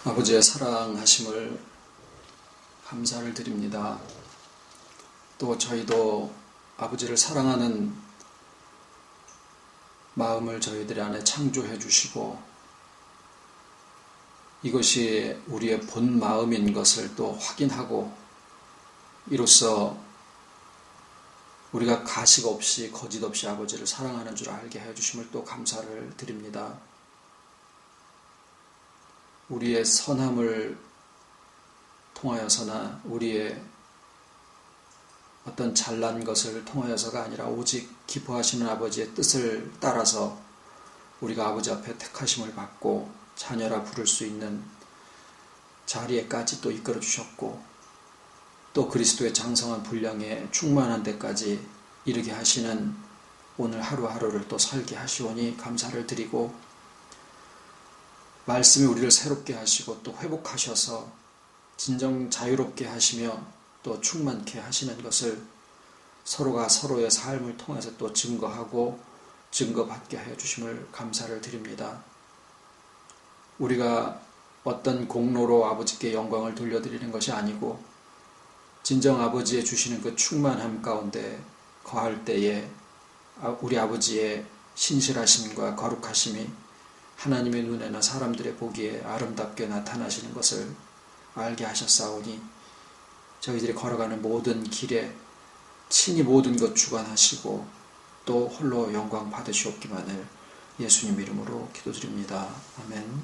아버지의 사랑하심을 감사를 드립니다. 또 저희도 아버지를 사랑하는 마음을 저희들 안에 창조해 주시고 이것이 우리의 본 마음인 것을 또 확인하고 이로써 우리가 가식 없이 거짓 없이 아버지를 사랑하는 줄 알게 해주심을 또 감사를 드립니다. 우리의 선함을 통하여서나 우리의 어떤 잘난 것을 통하여서가 아니라 오직 기뻐하시는 아버지의 뜻을 따라서 우리가 아버지 앞에 택하심을 받고 자녀라 부를 수 있는 자리에까지 또 이끌어 주셨고 또 그리스도의 장성한 분량에 충만한 데까지 이르게 하시는 오늘 하루하루를 또 살게 하시오니 감사를 드리고 말씀이 우리를 새롭게 하시고 또 회복하셔서 진정 자유롭게 하시며 또 충만케 하시는 것을 서로가 서로의 삶을 통해서 또 증거하고 증거받게 하여 주심을 감사를 드립니다. 우리가 어떤 공로로 아버지께 영광을 돌려드리는 것이 아니고 진정 아버지의 주시는 그 충만함 가운데 거할 때에 우리 아버지의 신실하심과 거룩하심이 하나님의 눈에나 사람들의 보기에 아름답게 나타나시는 것을 알게 하셨사오니 저희들이 걸어가는 모든 길에 친히 모든 것 주관하시고 또 홀로 영광 받으시옵기만을 예수님 이름으로 기도드립니다. 아멘.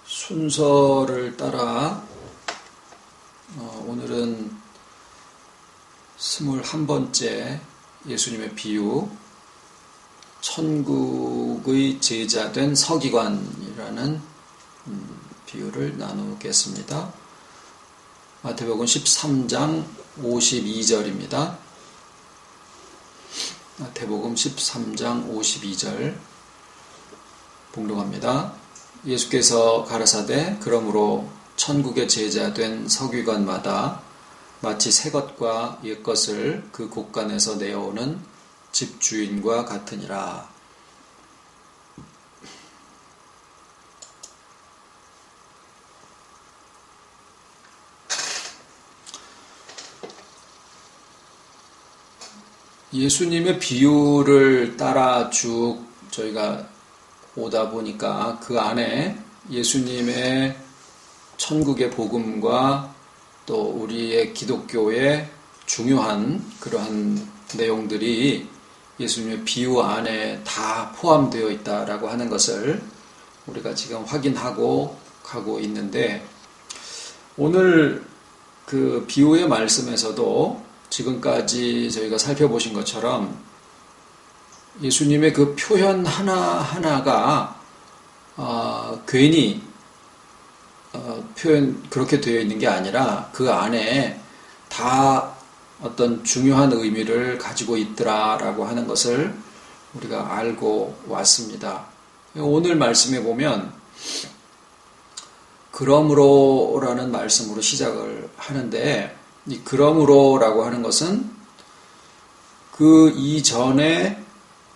순서를 따라 오늘은 21번째 예수님의 비유 천국의 제자된 서기관이라는 비유를 나누겠습니다. 마태복음 13장 52절입니다. 마태복음 13장 52절 봉독합니다. 예수께서 가라사대 그러므로 천국의 제자된 서기관마다 마치 새 것과 옛 것을 그 곳간에서 내어오는 집주인과 같으니라. 예수님의 비유를 따라 쭉 저희가 오다 보니까 그 안에 예수님의 천국의 복음과 또 우리의 기독교의 중요한 그러한 내용들이 예수님의 비유 안에 다 포함되어 있다라고 하는 것을 우리가 지금 확인하고 가고 있는데 오늘 그 비유의 말씀에서도 지금까지 저희가 살펴보신 것처럼 예수님의 그 표현 하나하나가 괜히 표현 그렇게 되어 있는 게 아니라 그 안에 다 어떤 중요한 의미를 가지고 있더라라고 하는 것을 우리가 알고 왔습니다. 오늘 말씀에 보면 그러므로라는 말씀으로 시작을 하는데 이 그러므로라고 하는 것은 그 이전에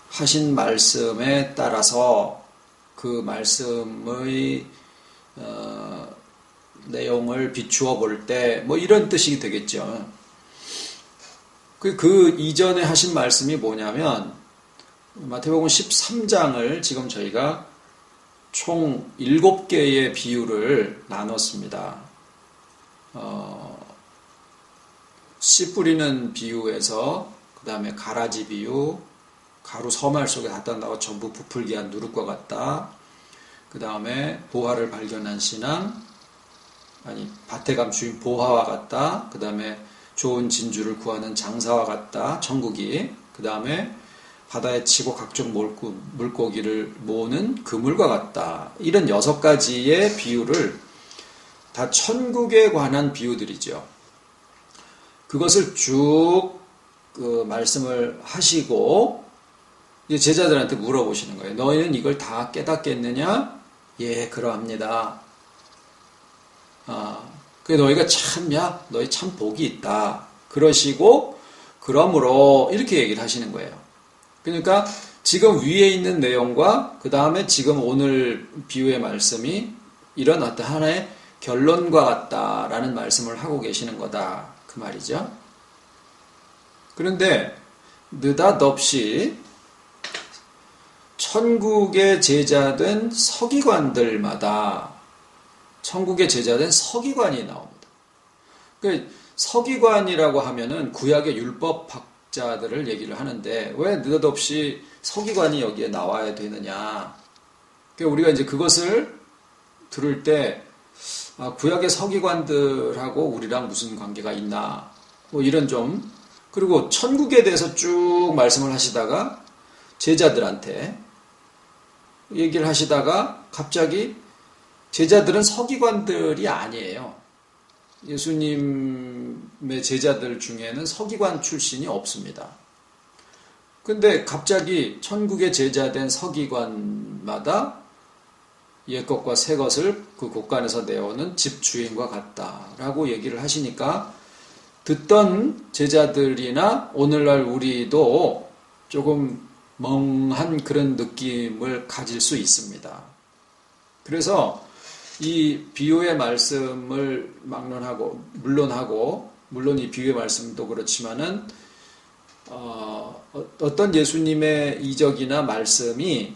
하신 말씀에 따라서 그 말씀의 내용을 비추어 볼 때 뭐 이런 뜻이 되겠죠. 그 이전에 하신 말씀이 뭐냐면 마태복음 13장을 지금 저희가 총 7개의 비유를 나눴습니다. 씨 뿌리는 비유에서 그 다음에 가라지 비유, 가루 서말 속에 갖다 넣어 전부 부풀게 한 누룩과 같다. 그 다음에 보화를 발견한 신앙, 밭에 감추인 보화와 같다. 그 다음에 좋은 진주를 구하는 장사와 같다. 천국이. 그 다음에 바다에 치고 각종 물고기를 모으는 그물과 같다. 이런 6가지의 비유를 다 천국에 관한 비유들이죠. 그것을 쭉 말씀을 하시고 이제 제자들한테 물어보시는 거예요. 너희는 이걸 다 깨닫겠느냐? 예, 그러합니다. 그래 너희가 너희 참 복이 있다. 그러시고 그러므로 이렇게 얘기를 하시는 거예요. 그러니까 지금 위에 있는 내용과 그 다음에 지금 오늘 비유의 말씀이 이런 어떤 하나의 결론과 같다라는 말씀을 하고 계시는 거다. 그 말이죠. 그런데 느닷없이 천국의 제자된 서기관들마다 천국의 제자된 서기관이 나옵니다. 그 서기관이라고 하면은 구약의 율법학자들을 얘기를 하는데 왜 느닷없이 서기관이 여기에 나와야 되느냐? 그러니까 우리가 이제 그것을 들을 때 구약의 서기관들하고 우리랑 무슨 관계가 있나? 뭐 이런 좀 그리고 천국에 대해서 쭉 말씀을 하시다가 제자들한테 얘기를 하시다가 갑자기 제자들은 서기관들이 아니에요. 예수님의 제자들 중에는 서기관 출신이 없습니다. 근데 갑자기 천국의 제자된 서기관마다 옛것과 새것을 그 곳간에서 내오는 집주인과 같다라고 얘기를 하시니까 듣던 제자들이나 오늘날 우리도 조금 멍한 그런 느낌을 가질 수 있습니다. 그래서 이 비유의 말씀을 물론 이 비유의 말씀도 그렇지만은 어떤 예수님의 이적이나 말씀이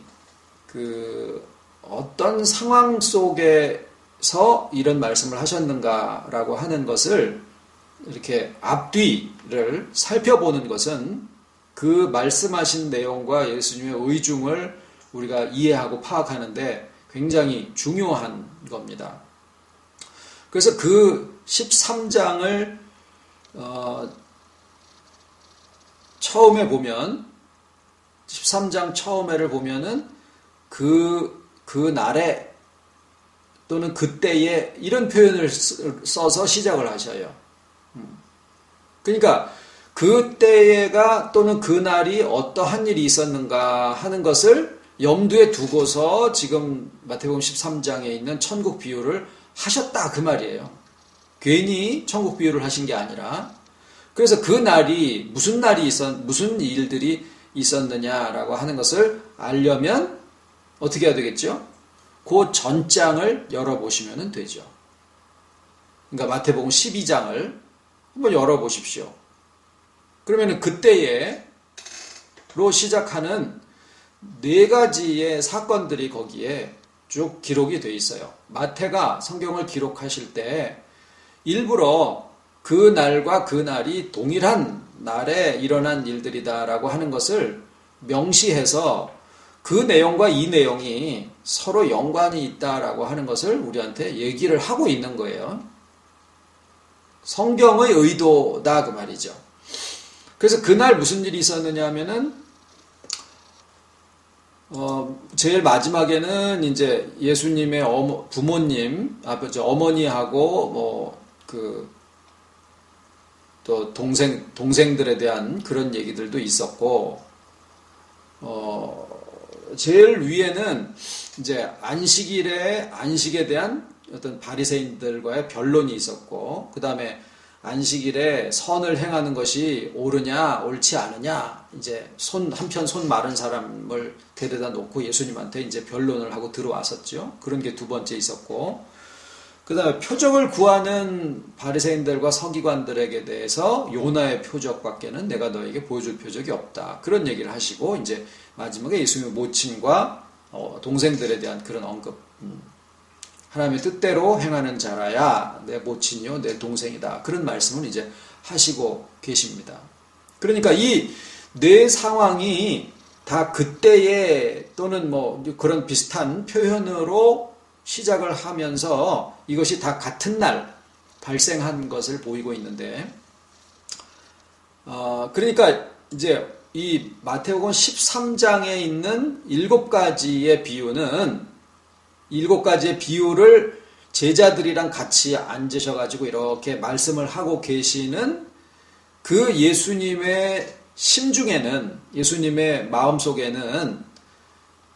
그 어떤 상황 속에서 이런 말씀을 하셨는가라고 하는 것을 이렇게 앞뒤를 살펴보는 것은 그 말씀하신 내용과 예수님의 의중을 우리가 이해하고 파악하는데 굉장히 중요한 겁니다. 그래서 그 13장을 처음에 보면 13장 처음에를 보면은 그 날에 또는 그때에 이런 표현을 써서 시작을 하셔요. 그러니까 그때가 또는 그날이 어떠한 일이 있었는가 하는 것을 염두에 두고서 지금 마태복음 13장에 있는 천국 비유를 하셨다 그 말이에요. 괜히 천국 비유를 하신 게 아니라 그래서 그 날이 무슨 일들이 있었느냐라고 하는 것을 알려면 어떻게 해야 되겠죠? 그 전장을 열어보시면 되죠. 그러니까 마태복음 12장을 한번 열어보십시오. 그러면 그때로 시작하는 4가지의 사건들이 거기에 쭉 기록이 되어 있어요. 마태가 성경을 기록하실 때 일부러 그 날과 그 날이 동일한 날에 일어난 일들이다라고 하는 것을 명시해서 그 내용과 이 내용이 서로 연관이 있다라고 하는 것을 우리한테 얘기를 하고 있는 거예요. 성경의 의도다 그 말이죠. 그래서 그날 무슨 일이 있었느냐 하면은 제일 마지막에는 이제 예수님의 부모님, 어머니하고 또 동생들에 대한 그런 얘기들도 있었고, 제일 위에는 이제 안식에 대한 어떤 바리새인들과의 변론이 있었고, 그 다음에 안식일에 선을 행하는 것이 옳으냐 옳지 않으냐 이제 한편 손 마른 사람을 데려다 놓고 예수님한테 이제 변론을 하고 들어왔었죠. 그런 게 2번째 있었고, 그 다음에 표적을 구하는 바리새인들과 서기관들에게 대해서 요나의 표적밖에는 내가 너에게 보여줄 표적이 없다. 그런 얘기를 하시고 이제 마지막에 예수님의 모친과 동생들에 대한 그런 언급. 하나님의 뜻대로 행하는 자라야 내 모친이요 내 동생이다. 그런 말씀을 이제 하시고 계십니다. 그러니까 이 4 상황이 다 그때에 또는 뭐 그런 비슷한 표현으로 시작을 하면서 이것이 다 같은 날 발생한 것을 보이고 있는데, 그러니까 이제 이 마태복음 13장에 있는 7가지의 비유는 7가지의 비유를 제자들이랑 같이 앉으셔가지고 이렇게 말씀을 하고 계시는 그 예수님의 심중에는, 예수님의 마음속에는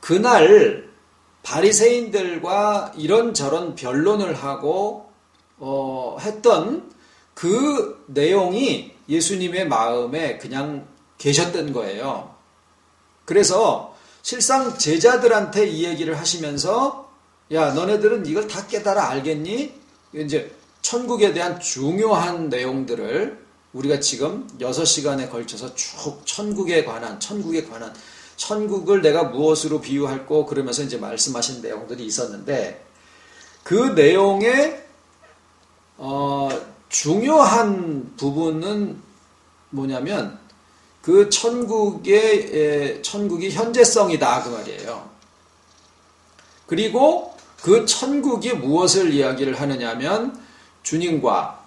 그날 바리새인들과 이런저런 변론을 하고 했던 그 내용이 예수님의 마음에 그냥 계셨던 거예요. 그래서 실상 제자들한테 이 얘기를 하시면서 야, 너네들은 이걸 다 깨달아 알겠니? 이제 천국에 대한 중요한 내용들을 우리가 지금 6시간에 걸쳐서 쭉 천국을 내가 무엇으로 비유할고 그러면서 이제 말씀하신 내용들이 있었는데 그 내용의 중요한 부분은 뭐냐면 그 천국이 현재성이다 그 말이에요. 그리고 그 천국이 무엇을 이야기를 하느냐면 주님과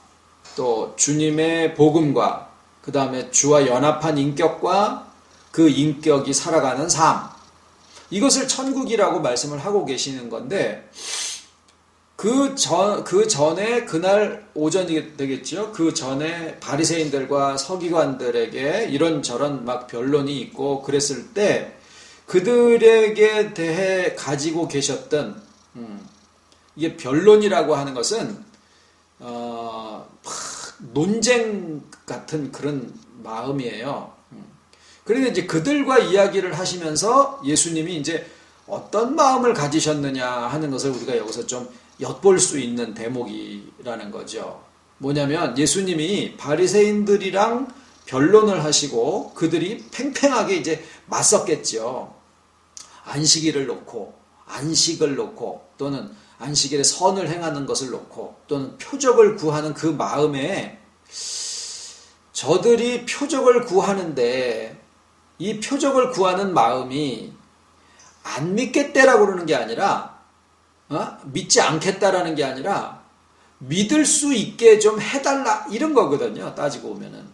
또 주님의 복음과 그 다음에 주와 연합한 인격과 그 인격이 살아가는 삶, 이것을 천국이라고 말씀을 하고 계시는 건데 그 전에 그날 오전이 되겠죠. 그 전에 바리새인들과 서기관들에게 이런저런 막 변론이 있고 그랬을 때 그들에게 대해 가지고 계셨던 이게 변론이라고 하는 것은 논쟁 같은 그런 마음이에요. 그런데 이제 그들과 이야기를 하시면서 예수님이 이제 어떤 마음을 가지셨느냐 하는 것을 우리가 여기서 좀 엿볼 수 있는 대목이라는 거죠. 뭐냐면 예수님이 바리새인들이랑 변론을 하시고 그들이 팽팽하게 이제 맞섰겠죠. 안식일을 놓고 또는 안식일에 선을 행하는 것을 놓고 또는 표적을 구하는 그 마음에 저들이 표적을 구하는데 이 표적을 구하는 마음이 안 믿겠다라고 그러는 게 아니라 믿지 않겠다라는 게 아니라 믿을 수 있게 좀 해달라 이런 거거든요. 따지고 보면은.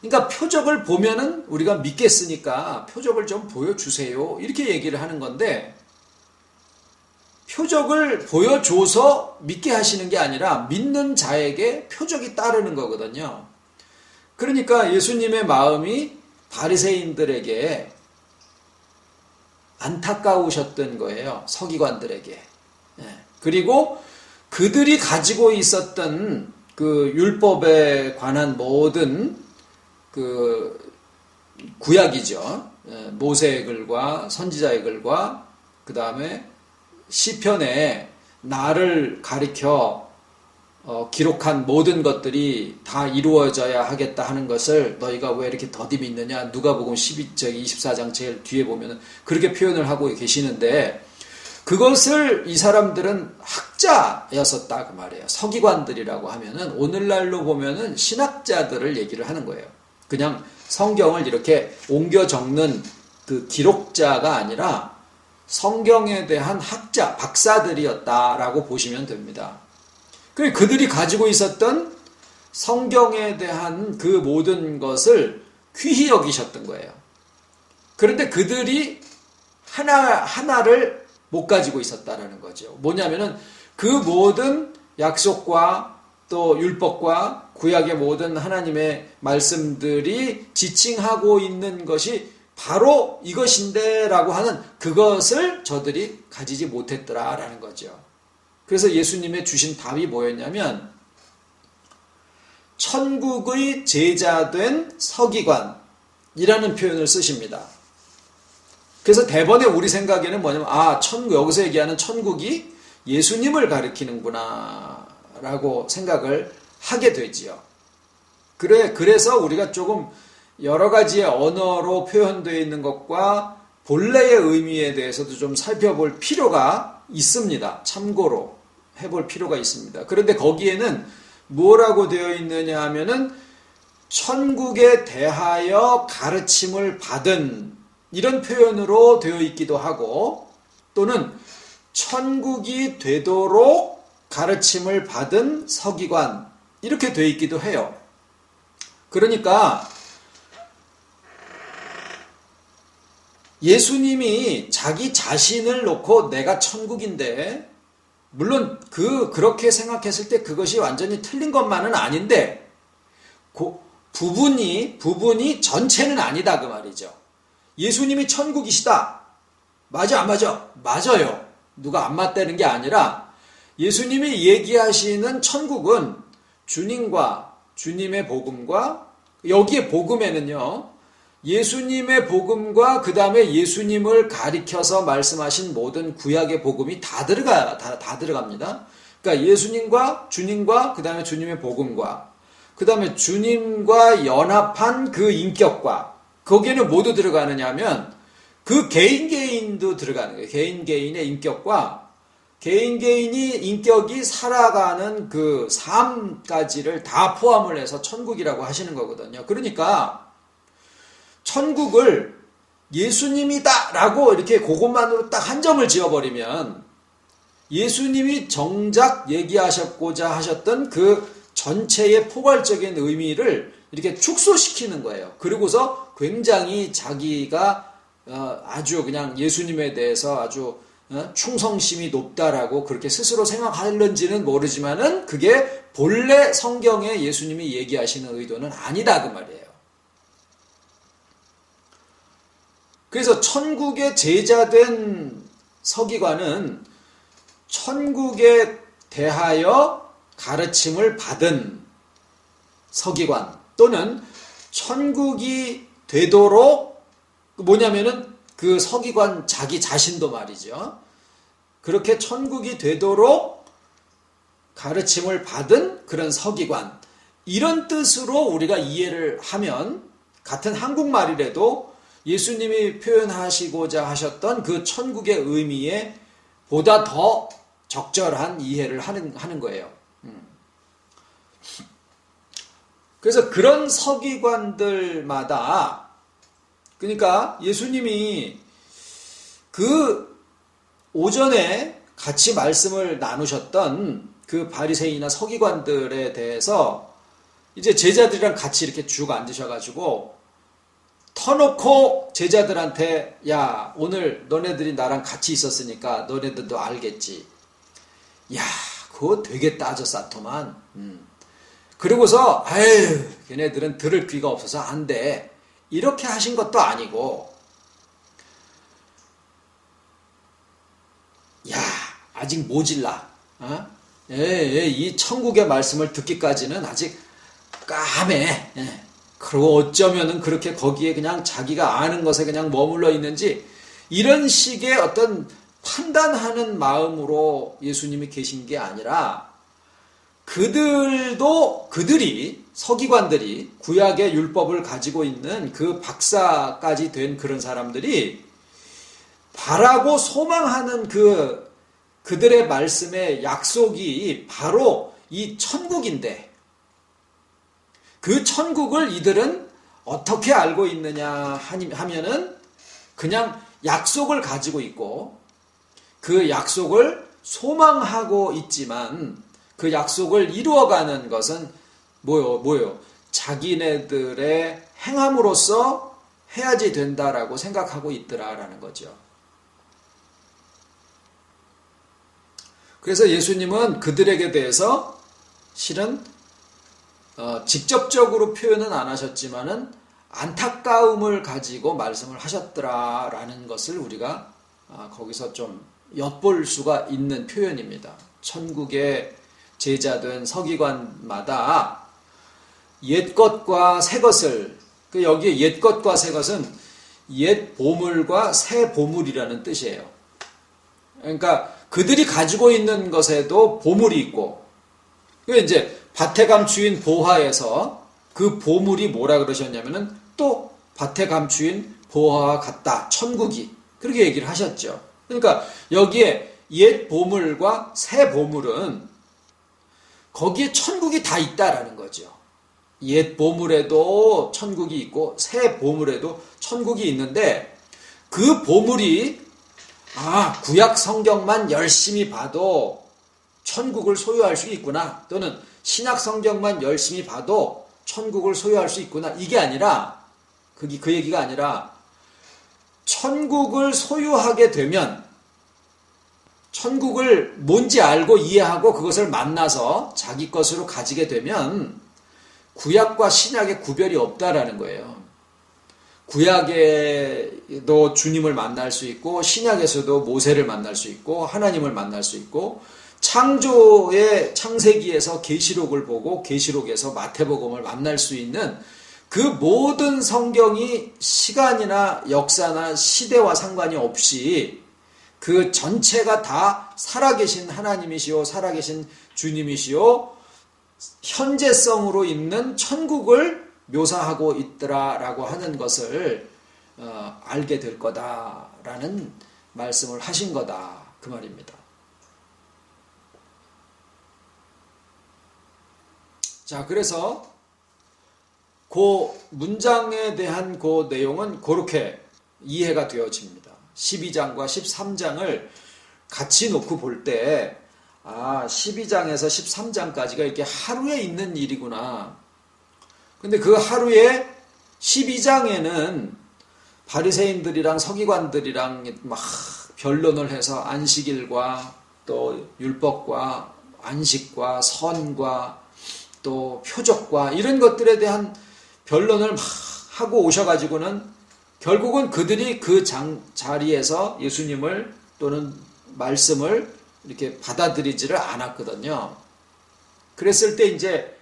그러니까 표적을 보면은 우리가 믿겠으니까 표적을 좀 보여주세요. 이렇게 얘기를 하는 건데 표적을 보여줘서 믿게 하시는 게 아니라 믿는 자에게 표적이 따르는 거거든요. 그러니까 예수님의 마음이 바리새인들에게 안타까우셨던 거예요. 서기관들에게. 그리고 그들이 가지고 있었던 그 율법에 관한 모든 그 구약이죠. 모세의 글과 선지자의 글과 그 다음에 시편에 나를 가리켜 기록한 모든 것들이 다 이루어져야 하겠다 하는 것을 너희가 왜 이렇게 더디 믿느냐. 누가복음 24장 제일 뒤에 보면 그렇게 표현을 하고 계시는데 그것을 이 사람들은 학자였었다 그 말이에요. 서기관들이라고 하면은 오늘날로 보면은 신학자들을 얘기를 하는 거예요. 그냥 성경을 이렇게 옮겨 적는 그 기록자가 아니라 성경에 대한 학자, 박사들이었다라고 보시면 됩니다. 그들이 가지고 있었던 성경에 대한 그 모든 것을 귀히 여기셨던 거예요. 그런데 그들이 하나를 못 가지고 있었다라는 거죠. 뭐냐면은 그 모든 약속과 또 율법과 구약의 모든 하나님의 말씀들이 지칭하고 있는 것이 바로 이것인데 라고 하는 그것을 저들이 가지지 못했더라라는 거죠. 그래서 예수님의 주신 답이 뭐였냐면 천국의 제자된 서기관이라는 표현을 쓰십니다. 그래서 대번에 우리 생각에는 뭐냐면 여기서 얘기하는 천국이 예수님을 가리키는구나 라고 생각을 하게 되지요. 그래서 우리가 조금 여러 가지의 언어로 표현되어 있는 것과 본래의 의미에 대해서도 좀 살펴볼 필요가 있습니다. 참고로 해볼 필요가 있습니다. 그런데 거기에는 뭐라고 되어 있느냐 하면은 천국에 대하여 가르침을 받은 이런 표현으로 되어 있기도 하고 또는 천국이 되도록 가르침을 받은 서기관 이렇게 되어 있기도 해요. 그러니까 예수님이 자기 자신을 놓고 내가 천국인데 물론 그렇게 생각했을 때 그것이 완전히 틀린 것만은 아닌데 부분이 전체는 아니다 그 말이죠. 예수님이 천국이시다. 맞아 안 맞아? 맞아요. 누가 안 맞다는 게 아니라 예수님이 얘기하시는 천국은 주님과 주님의 복음과 여기에 복음에는요. 예수님의 복음과 그 다음에 예수님을 가리켜서 말씀하신 모든 구약의 복음이 다 들어갑니다. 그러니까 예수님과 주님과 그 다음에 주님의 복음과 그 다음에 주님과 연합한 그 인격과 거기에는 모두 들어가느냐 하면 그 개인도 들어가는 거예요. 개인의 인격과 개인이 인격이 살아가는 그 삶까지를 다 포함을 해서 천국이라고 하시는 거거든요. 그러니까 천국을 예수님이다 라고 이렇게 그것만으로 딱 한 점을 지어버리면 예수님이 정작 얘기하셨고자 하셨던 그 전체의 포괄적인 의미를 이렇게 축소시키는 거예요. 그리고서 굉장히 자기가 아주 그냥 예수님에 대해서 아주 충성심이 높다라고 그렇게 스스로 생각하는지는 모르지만은 그게 본래 성경에 예수님이 얘기하시는 의도는 아니다 그 말이에요. 그래서 천국의 제자된 서기관은 천국에 대하여 가르침을 받은 서기관 또는 천국이 되도록 뭐냐면은 그 서기관 자기 자신도 말이죠. 그렇게 천국이 되도록 가르침을 받은 그런 서기관 이런 뜻으로 우리가 이해를 하면 같은 한국말이라도 예수님이 표현하시고자 하셨던 그 천국의 의미에 보다 더 적절한 이해를 하는 거예요. 그래서 그런 서기관들마다 그러니까 예수님이 그 오전에 같이 말씀을 나누셨던 그 바리새인이나 서기관들에 대해서 이제 제자들이랑 같이 이렇게 쭉 앉으셔가지고 터놓고 제자들한테 야 오늘 너네들이 나랑 같이 있었으니까 너네들도 알겠지. 야 그거 되게 따져 쌓더만. 그러고서 아유 걔네들은 들을 귀가 없어서 안 돼. 이렇게 하신 것도 아니고 야 아직 모질라. 이 천국의 말씀을 듣기까지는 아직 까매. 그리고 어쩌면은 그렇게 거기에 그냥 자기가 아는 것에 그냥 머물러 있는지 이런 식의 어떤 판단하는 마음으로 예수님이 계신 게 아니라 그들이 서기관들이 구약의 율법을 가지고 있는 그 박사까지 된 그런 사람들이 바라고 소망하는 그들의 말씀의 약속이 바로 이 천국인데 그 천국을 이들은 어떻게 알고 있느냐 하면은 그냥 약속을 가지고 있고 그 약속을 소망하고 있지만 그 약속을 이루어가는 것은 뭐요? 자기네들의 행함으로써 해야지 된다라고 생각하고 있더라라는 거죠. 그래서 예수님은 그들에게 대해서 실은 직접적으로 표현은 안 하셨지만은 안타까움을 가지고 말씀을 하셨더라라는 것을 우리가 거기서 좀 엿볼 수가 있는 표현입니다. 천국의 제자된 서기관마다 옛것과 새것을 여기에 옛것과 새것은 옛 보물과 새 보물이라는 뜻이에요. 그러니까 그들이 가지고 있는 것에도 보물이 있고 이제 밭에 감추인 보화에서 그 보물이 뭐라 그러셨냐면은 또 밭에 감추인 보화와 같다. 천국이. 그렇게 얘기를 하셨죠. 그러니까 여기에 옛 보물과 새 보물은 거기에 천국이 다 있다라는 거죠. 옛 보물에도 천국이 있고 새 보물에도 천국이 있는데 그 보물이 구약 성경만 열심히 봐도 천국을 소유할 수 있구나. 또는 신약 성경만 열심히 봐도 천국을 소유할 수 있구나. 이게 아니라 그 얘기가 아니라 천국을 소유하게 되면 천국을 뭔지 알고 이해하고 그것을 만나서 자기 것으로 가지게 되면 구약과 신약의 구별이 없다라는 거예요. 구약에도 주님을 만날 수 있고 신약에서도 모세를 만날 수 있고 하나님을 만날 수 있고 창세기에서 계시록을 보고 계시록에서 마태복음을 만날 수 있는 그 모든 성경이 시간이나 역사나 시대와 상관이 없이 그 전체가 다 살아계신 하나님이시오, 살아계신 주님이시오, 현재성으로 있는 천국을 묘사하고 있더라라고 하는 것을 알게 될 거다라는 말씀을 하신 거다, 그 말입니다. 자, 그래서 그 문장에 대한 그 내용은 그렇게 이해가 되어집니다. 12장과 13장을 같이 놓고 볼 때, 12장에서 13장까지가 이렇게 하루에 있는 일이구나. 근데 그 하루에 12장에는 바리새인들이랑 서기관들이랑 막 변론을 해서 안식일과 또 율법과 안식과 선과 또 표적과 이런 것들에 대한 변론을 막 하고 오셔가지고는 결국은 그들이 그 자리에서 예수님을 또는 말씀을 이렇게 받아들이지를 않았거든요. 그랬을 때 이제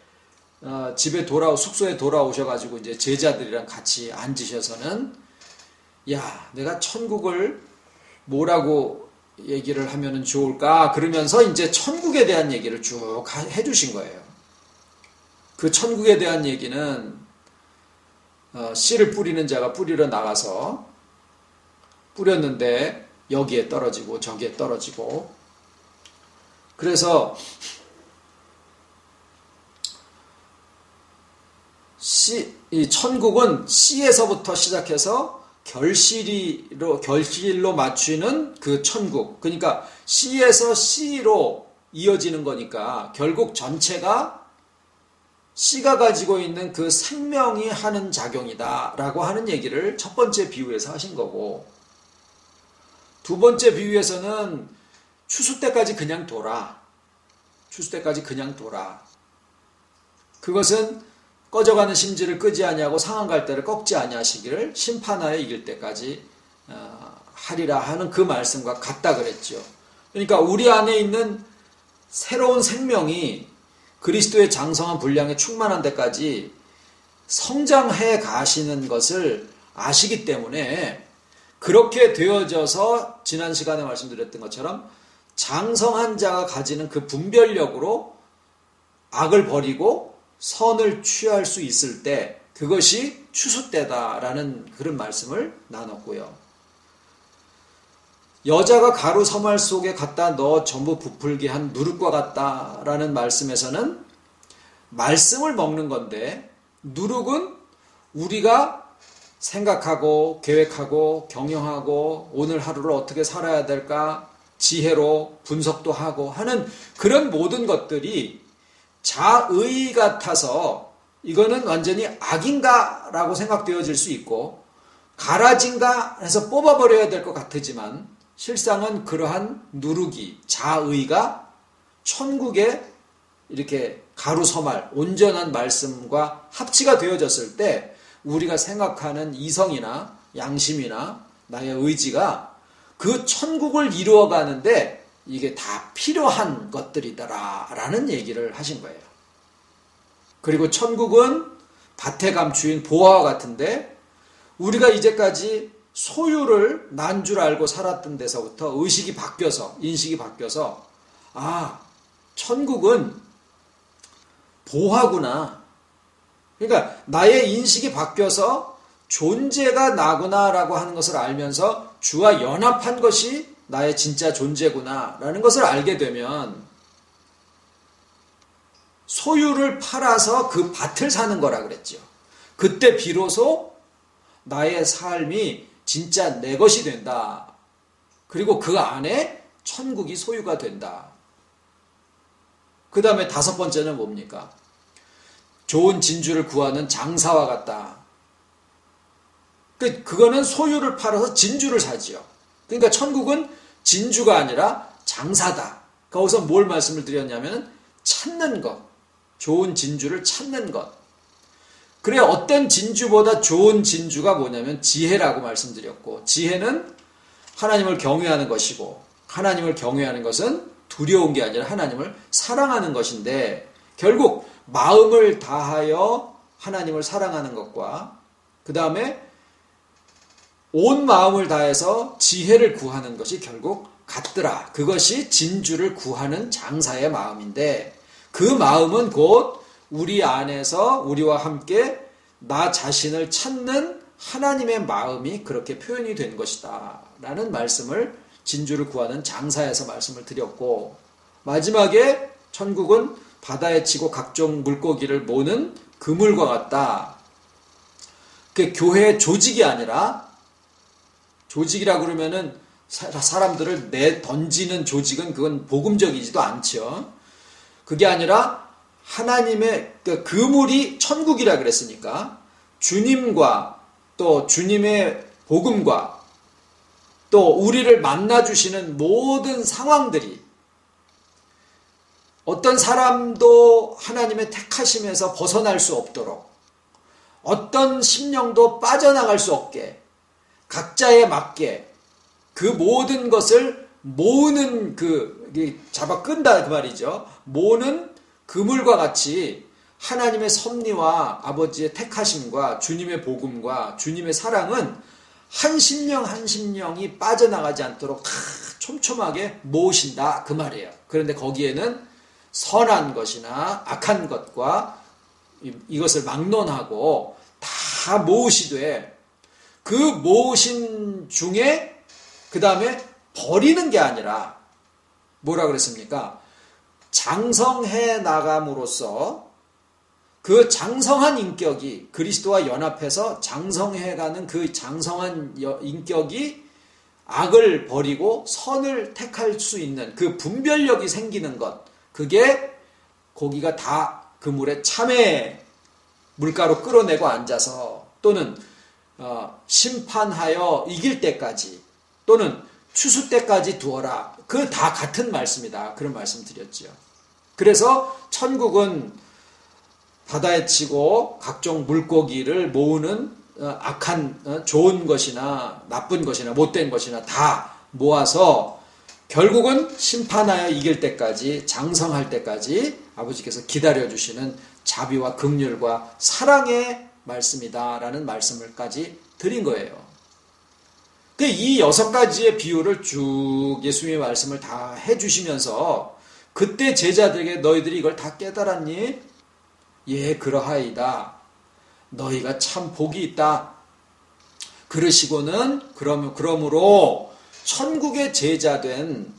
숙소에 돌아오셔가지고 이제 제자들이랑 같이 앉으셔서는, 야, 내가 천국을 뭐라고 얘기를 하면은 좋을까? 그러면서 이제 천국에 대한 얘기를 쭉 해주신 거예요. 그 천국에 대한 얘기는 씨를 뿌리는 자가 뿌리러 나가서 뿌렸는데 여기에 떨어지고 저기에 떨어지고, 그래서 이 천국은 씨에서부터 시작해서 결실로 맞추는 그 천국, 그러니까 씨에서 씨로 이어지는 거니까 결국 전체가 씨가 가지고 있는 그 생명이 하는 작용이다 라고 하는 얘기를 첫 번째 비유에서 하신 거고, 두 번째 비유에서는 추수 때까지 그냥 둬라. 그것은 꺼져가는 심지를 끄지 아니하고 상한 갈대를 꺾지 아니하시기를 심판하여 이길 때까지 하리라 하는 그 말씀과 같다 그랬죠. 그러니까 우리 안에 있는 새로운 생명이 그리스도의 장성한 분량에 충만한 데까지 성장해 가시는 것을 아시기 때문에, 그렇게 되어져서 지난 시간에 말씀드렸던 것처럼 장성한 자가 가지는 그 분별력으로 악을 버리고 선을 취할 수 있을 때, 그것이 추수 때다라는 그런 말씀을 나눴고요. 여자가 가루 서말 속에 갖다 넣어 전부 부풀게 한 누룩과 같다라는 말씀에서는 말씀을 먹는 건데, 누룩은 우리가 생각하고 계획하고 경영하고 오늘 하루를 어떻게 살아야 될까 지혜로 분석도 하고 하는 그런 모든 것들이 자의 같아서 이거는 완전히 악인가 라고 생각되어질 수 있고, 가라진가 해서 뽑아버려야 될 것 같지만 실상은 그러한 누룩이, 자의가 천국에 이렇게 가루서말 온전한 말씀과 합치가 되어졌을 때 우리가 생각하는 이성이나 양심이나 나의 의지가 그 천국을 이루어가는데 이게 다 필요한 것들이더라라는 얘기를 하신 거예요. 그리고 천국은 밭에 감추인 보화와 같은데, 우리가 이제까지 소유를 난 줄 알고 살았던 데서부터 인식이 바뀌어서 천국은 보화구나. 그러니까 나의 인식이 바뀌어서 존재가 나구나라고 하는 것을 알면서 주와 연합한 것이 나의 진짜 존재구나라는 것을 알게 되면, 소유를 팔아서 그 밭을 사는 거라 그랬죠. 그때 비로소 나의 삶이 진짜 내 것이 된다. 그리고 그 안에 천국이 소유가 된다. 그 다음에 다섯 번째는 뭡니까? 좋은 진주를 구하는 장사와 같다. 그거는 소유를 팔아서 진주를 사지요. 그러니까 천국은 진주가 아니라 장사다. 거기서 뭘 말씀을 드렸냐면 찾는 것. 좋은 진주를 찾는 것. 그래, 어떤 진주보다 좋은 진주가 뭐냐면 지혜라고 말씀드렸고, 지혜는 하나님을 경외하는 것이고, 하나님을 경외하는 것은 두려운 게 아니라 하나님을 사랑하는 것인데, 결국 마음을 다하여 하나님을 사랑하는 것과 그 다음에 온 마음을 다해서 지혜를 구하는 것이 결국 같더라. 그것이 진주를 구하는 장사의 마음인데 그 마음은 곧 우리 안에서 우리와 함께 나 자신을 찾는 하나님의 마음이 그렇게 표현이 된 것이다 라는 말씀을 진주를 구하는 장사에서 말씀을 드렸고, 마지막에 천국은 바다에 치고 각종 물고기를 모는 그물과 같다. 그 교회의 조직이 아니라, 조직이라 그러면은 사람들을 던지는 조직은 그건 복음적이지도 않죠. 그게 아니라 하나님의 그 그물이 천국이라 그랬으니까 주님과 또 주님의 복음과 또 우리를 만나주시는 모든 상황들이 어떤 사람도 하나님의 택하심에서 벗어날 수 없도록, 어떤 심령도 빠져나갈 수 없게 각자에 맞게 그 모든 것을 모으는 잡아 끈다 그 말이죠. 모으는 그물과 같이 하나님의 섭리와 아버지의 택하심과 주님의 복음과 주님의 사랑은 한 심령 한 심령이 빠져나가지 않도록 촘촘하게 모으신다 그 말이에요. 그런데 거기에는 선한 것이나 악한 것과 이것을 막론하고 다 모으시되 그 모으신 중에 그 다음에 버리는 게 아니라 뭐라 그랬습니까? 장성해 나감으로써 그 장성한 인격이 그리스도와 연합해서 장성해가는 그 장성한 인격이 악을 버리고 선을 택할 수 있는 그 분별력이 생기는 것, 그게 고기가 다 그물에 참외 물가로 끌어내고 앉아서 또는 심판하여 이길 때까지 또는 추수 때까지 두어라. 그 다 같은 말씀이다. 그런 말씀 드렸죠. 그래서 천국은 바다에 치고 각종 물고기를 모으는 악한 좋은 것이나 나쁜 것이나 못된 것이나 다 모아서 결국은 심판하여 이길 때까지 장성할 때까지 아버지께서 기다려주시는 자비와 긍휼과 사랑의 말씀이다라는 말씀을까지 드린 거예요. 이 6가지의 비유를 쭉 예수님의 말씀을 다 해주시면서 그때 제자들에게 너희들이 이걸 다 깨달았니? 예, 그러하이다. 너희가 참 복이 있다. 그러시고는 그러므로 천국의 제자된